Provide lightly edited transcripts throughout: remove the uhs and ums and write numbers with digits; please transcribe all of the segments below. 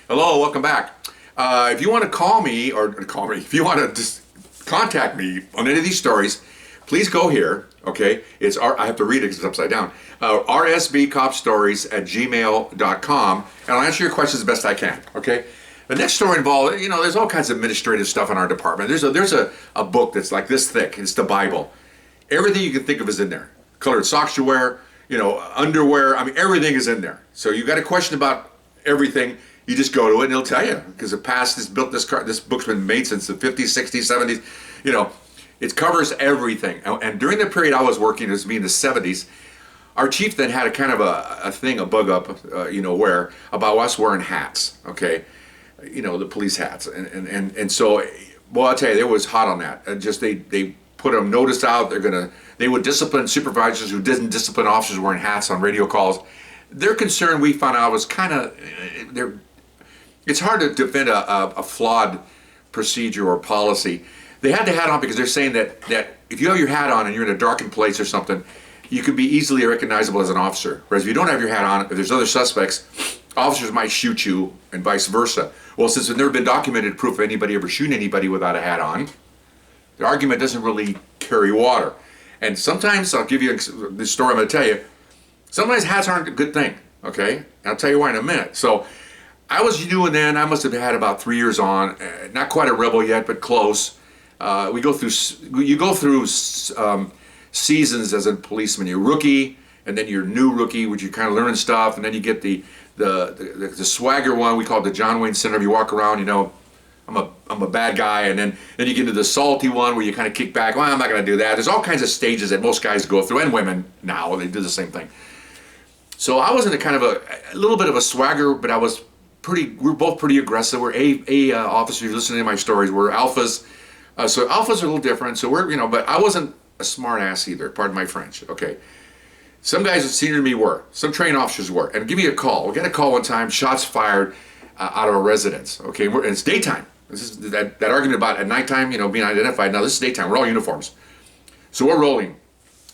Hello, welcome back. If you want to call me, if you want to just contact me on any of these stories, please go here. Okay, I have to read it because it's upside down. rsbcopstories@gmail.com, and I'll answer your questions the best I can. Okay. The next story involved, there's all kinds of administrative stuff in our department. There's a book that's like this thick. It's the Bible. Everything you can think of is in there. Colored socks you wear, underwear. I mean, everything is in there. So you got a question about everything, you just go to it and it'll tell you, because the past has built this car. This book's been made since the 50s, 60s, 70s. It covers everything. And during the period I was working, it was me in the 70s, our chief then had a kind of a bug up, where about us wearing hats, okay? The police hats. And so, well, I'll tell you, it was hot on that. They put a notice out, they would discipline supervisors who didn't discipline officers wearing hats on radio calls. Their concern, we found out, was kind of, it's hard to defend a flawed procedure or policy. They had the hat on because they're saying that if you have your hat on and you're in a darkened place or something, you can be easily recognizable as an officer. Whereas if you don't have your hat on, if there's other suspects, officers might shoot you and vice versa. Well, since there's never been documented proof of anybody ever shooting anybody without a hat on, the argument doesn't really carry water. And sometimes, I'll give you the story I'm going to tell you, sometimes hats aren't a good thing, okay? And I'll tell you why in a minute. So I was doing then, I must have had about 3 years on, not quite a rebel yet, but close. You go through seasons as a policeman. You're rookie, and then you're new rookie, which you're kind of learning stuff, and then you get the swagger one, we call it the John Wayne Syndrome. You walk around, I'm a bad guy, and then you get into the salty one where you kind of kick back. Well, I'm not going to do that. There's all kinds of stages that most guys go through, and women now, they do the same thing. So I was in a kind of a little bit of a swagger, but we're both pretty aggressive. We're officers, listening to my stories, we're alphas. So alphas are a little different. So but I wasn't a smart ass either, pardon my French, okay? Some guys that senior to me were, some trained officers were, and give me a call. We got a call one time, shots fired out of a residence, okay? And it's daytime. This is that argument about at nighttime, being identified. Now this is daytime, we're all uniforms. So we're rolling,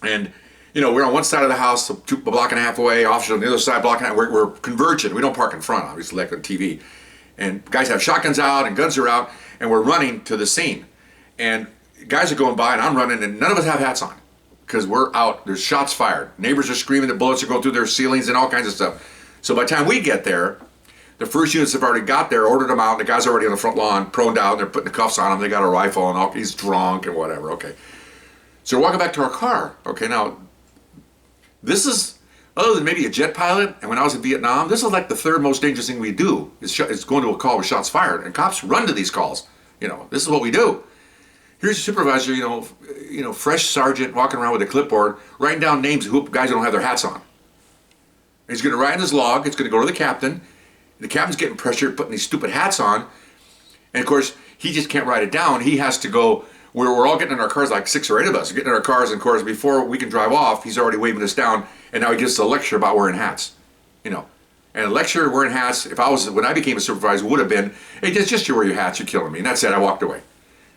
and we're on one side of the house, a block and a half away, officers on the other side, block and a half. We're converging. We don't park in front, obviously, like on TV. And guys have shotguns out and guns are out, and we're running to the scene. And guys are going by, and I'm running, and none of us have hats on because we're out. There's shots fired. Neighbors are screaming. The bullets are going through their ceilings and all kinds of stuff. So by the time we get there, the first units have already got there, ordered them out. The guy's already on the front lawn, proned out. They're putting the cuffs on him. They got a rifle, and he's drunk and whatever. Okay. So we're walking back to our car. Okay, now, this is, other than maybe a jet pilot, and when I was in Vietnam, this is like the third most dangerous thing we do, is going to a call with shots fired. And cops run to these calls. This is what we do. Here's a supervisor, fresh sergeant walking around with a clipboard, writing down names of guys who don't have their hats on. And he's going to write in his log. It's going to go to the captain. The captain's getting pressured, putting these stupid hats on. And of course, he just can't write it down. He has to go, we're all getting in our cars, like 6 or 8 of us, getting in our cars, and of course, before we can drive off, he's already waving us down, and now he gives us a lecture about wearing hats. And a lecture wearing hats, when I became a supervisor, would have been, hey, just you wear your hats, you're killing me. And that's it, I walked away.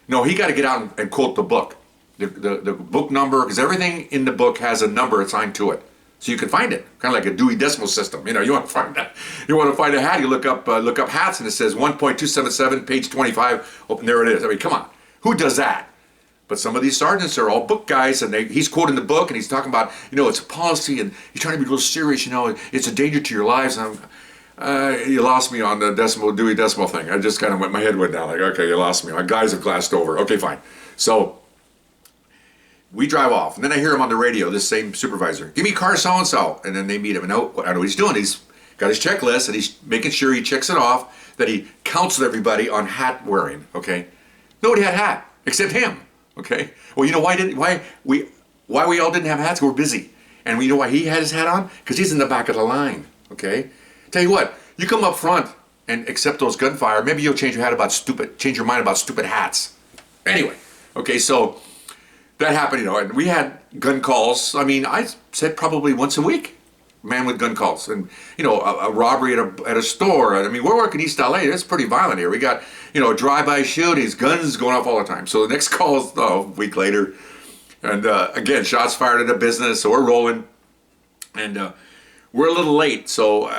No, he got to get out and quote the book, the book number, because everything in the book has a number assigned to it, so you can find it, kind of like a Dewey Decimal System. You want to find that. You want to find a hat, you look up hats, and it says 1.277, page 25. Oh, and there it is. I mean, come on, who does that? But some of these sergeants are all book guys, and he's quoting the book, and he's talking about, it's a policy, and he's trying to be a little serious. It's a danger to your lives. And you lost me on the Dewey Decimal thing. I just kind of my head went down like, okay, you lost me. My guys have glassed over. Okay, fine. So we drive off, and then I hear him on the radio, this same supervisor, give me car so-and-so. And then they meet him, and I know what he's doing. He's got his checklist, and he's making sure he checks it off, that he counseled everybody on hat wearing, okay? Nobody had a hat, except him, okay? Well, why we all didn't have hats? We're busy. And you know why he had his hat on? Because he's in the back of the line, okay? Tell you what, you come up front and accept those gunfire, maybe you'll change your mind about stupid hats. Anyway, okay, so that happened, and we had gun calls. I mean, I said probably once a week, man with gun calls. And, a robbery at a store. I mean, we're working East LA. It's pretty violent here. We got, drive-by shootings, guns going off all the time. So the next call is a week later. And again, shots fired at a business, so we're rolling. And we're a little late. So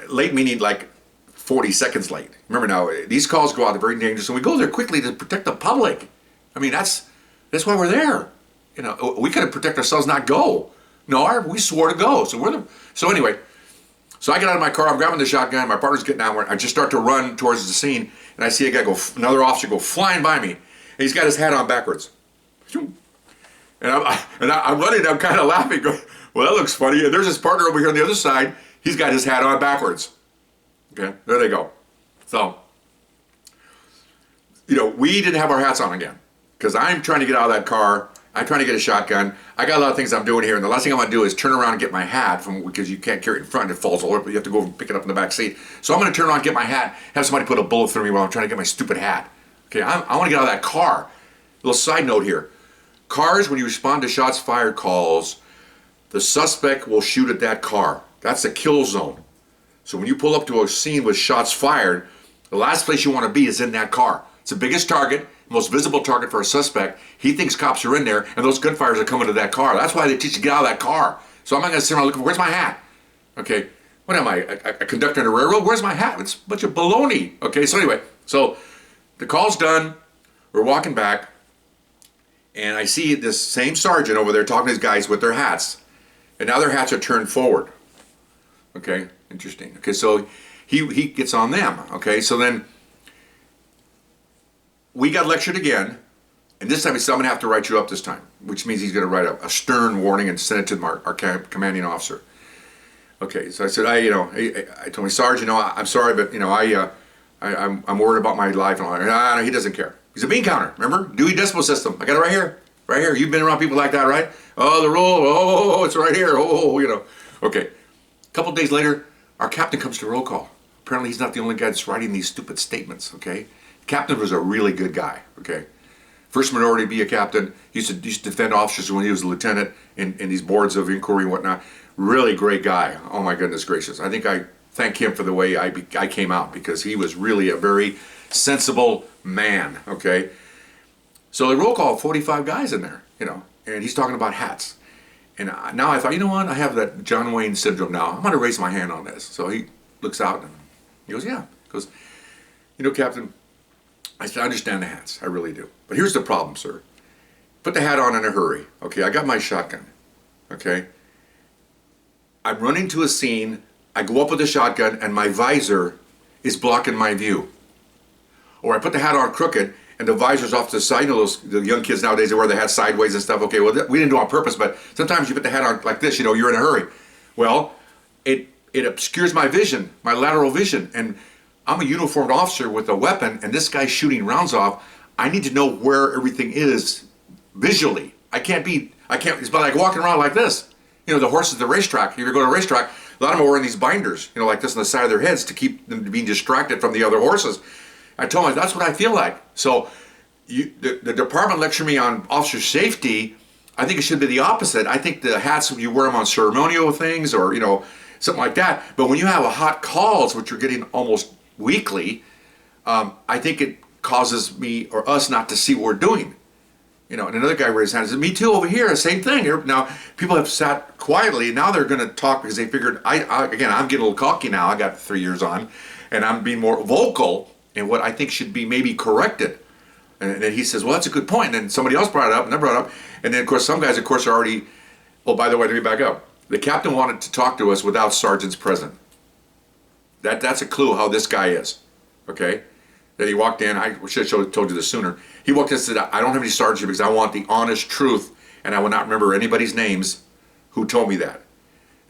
late meaning like 40 seconds late. Remember now, these calls go out, they're very dangerous, and we go there quickly to protect the public. I mean, that's why we're there. You know, we could have protected ourselves, not go. No, we swore to go. So anyway, so I get out of my car, I'm grabbing the shotgun, my partner's getting out, I just start to run towards the scene, and I see another officer go flying by me, and he's got his hat on backwards. And I'm running, I'm kind of laughing, going, well, that looks funny. And there's his partner over here on the other side, he's got his hat on backwards. Okay, there they go. So, you know, we didn't have our hats on again, because I'm trying to get out of that car. I'm trying to get a shotgun. I got a lot of things I'm doing here, and the last thing I want to do is turn around and get my hat because you can't carry it in front, it falls over, but you have to go and pick it up in the back seat. So I'm going to turn around, get my hat, have somebody put a bullet through me while I'm trying to get my stupid hat. Okay, I want to get out of that car. A little side note here. Cars, when you respond to shots fired calls, the suspect will shoot at that car. That's a kill zone. So when you pull up to a scene with shots fired, the last place you want to be is in that car. It's the biggest target, most visible target for a suspect. He thinks cops are in there, and those gunfires are coming to that car. That's why they teach you to get out of that car. So I'm not going to sit around looking for, where's my hat? Okay, what am I, a conductor on a railroad? Where's my hat? It's a bunch of baloney. Okay, so anyway, so the call's done. We're walking back, and I see this same sergeant over there talking to these guys with their hats. And now their hats are turned forward. Okay, interesting. Okay, so he gets on them. Okay, so then we got lectured again, and this time he said, I'm going to have to write you up this time, which means he's going to write a stern warning and send it to our commanding officer. Okay, so I said, I told him, Sarge, I'm sorry, but, I'm worried about my life. And all that. No, he doesn't care. He's a bean counter, remember? Dewey Decimal System. I got it right here. Right here. You've been around people like that, right? Oh, the roll. Oh, it's right here. Oh. Okay. A couple days later, our captain comes to roll call. Apparently, he's not the only guy that's writing these stupid statements, okay? The captain was a really good guy, okay? First minority to be a captain. He used to defend officers when he was a lieutenant in these boards of inquiry and whatnot. Really great guy. Oh, my goodness gracious. I think I thank him for the way I came out, because he was really a very sensible man, okay? So the roll call, 45 guys in there, and he's talking about hats. And now I thought, you know what? I have that John Wayne syndrome now. I'm going to raise my hand on this. So he looks out and he goes, yeah. He goes, Captain, I said, I understand the hats. I really do. But here's the problem, sir. Put the hat on in a hurry. Okay, I got my shotgun. Okay? I'm running to a scene. I go up with the shotgun and my visor is blocking my view. Or I put the hat on crooked and the visor's off to the side. The young kids nowadays, they wear the hat sideways and stuff. Okay, well, we didn't do it on purpose, but sometimes you put the hat on like this, you're in a hurry. Well, it obscures my vision, my lateral vision, and I'm a uniformed officer with a weapon, and this guy's shooting rounds off. I need to know where everything is visually. It's like walking around like this. The horses at the racetrack, if you're going to a racetrack, a lot of them are wearing these binders, like this on the side of their heads to keep them being distracted from the other horses. I told him, that's what I feel like. So the department lectured me on officer safety. I think it should be the opposite. I think the hats, you wear them on ceremonial things or, something like that. But when you have a hot calls, which you're getting almost weekly, I think it causes me or us not to see what we're doing. And another guy raised his hand and said, me too over here, same thing. Now, people have sat quietly, and now they're going to talk because they figured, I'm getting a little cocky now. I got 3 years on, and I'm being more vocal in what I think should be maybe corrected. And then he says, well, that's a good point. And then somebody else brought it up, and they brought it up. And then, of course, some guys, are already, oh, by the way, let me back up. The captain wanted to talk to us without sergeants present. That's a clue how this guy is, okay? That he walked in, I should have told you this sooner. He walked in and said, I don't have any sergeants because I want the honest truth, and I will not remember anybody's names who told me that.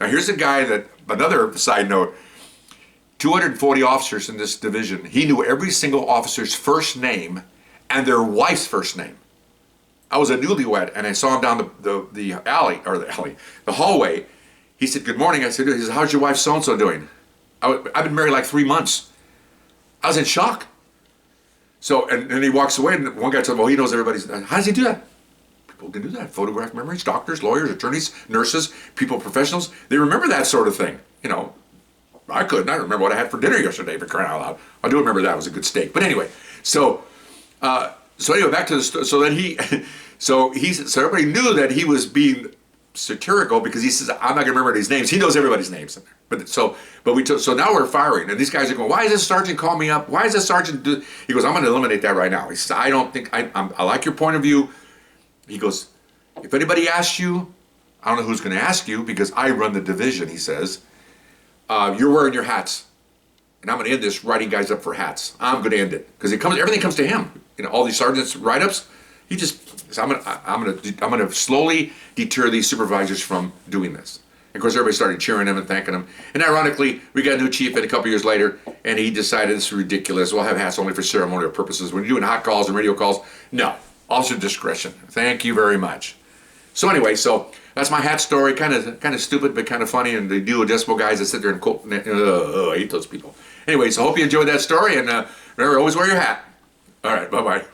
Now, here's a guy that, another side note, 240 officers in this division. He knew every single officer's first name and their wife's first name. I was a newlywed, and I saw him down the hallway. He said, good morning. I said, how's your wife so-and-so doing? I've been married like 3 months. I was in shock. So, and then he walks away, and one guy told him, well, he knows everybody's, how does he do that? People can do that. Photograph memories, doctors, lawyers, attorneys, nurses, people, professionals, they remember that sort of thing. I couldn't. I remember what I had for dinner yesterday, for crying out loud. I do remember that. It was a good steak. But anyway, so anyway, back to the, so then so everybody knew that he was being satirical because he says, I'm not gonna remember these names. He knows everybody's names in there. So now we're firing, and these guys are going, why is this sergeant call me up? Why is this sergeant do? He goes, I'm gonna eliminate that right now. He says, I don't think, I like your point of view. He goes, if anybody asks you, I don't know who's gonna ask you because I run the division, he says, you're wearing your hats. And I'm gonna end this writing guys up for hats. I'm gonna end it. Because everything comes to him. All these sergeants' write-ups, he just, so I'm gonna slowly deter these supervisors from doing this. And of course, everybody started cheering him and thanking him. And ironically, we got a new chief a couple years later, and he decided this is ridiculous. We'll have hats only for ceremonial purposes. When you're doing hot calls and radio calls, no, officer discretion. Thank you very much. So anyway, so that's my hat story. Kind of stupid, but kind of funny. And the duodecimal guys that sit there and quote, I hate those people. Anyway, so hope you enjoyed that story. And remember, always wear your hat. All right, bye-bye.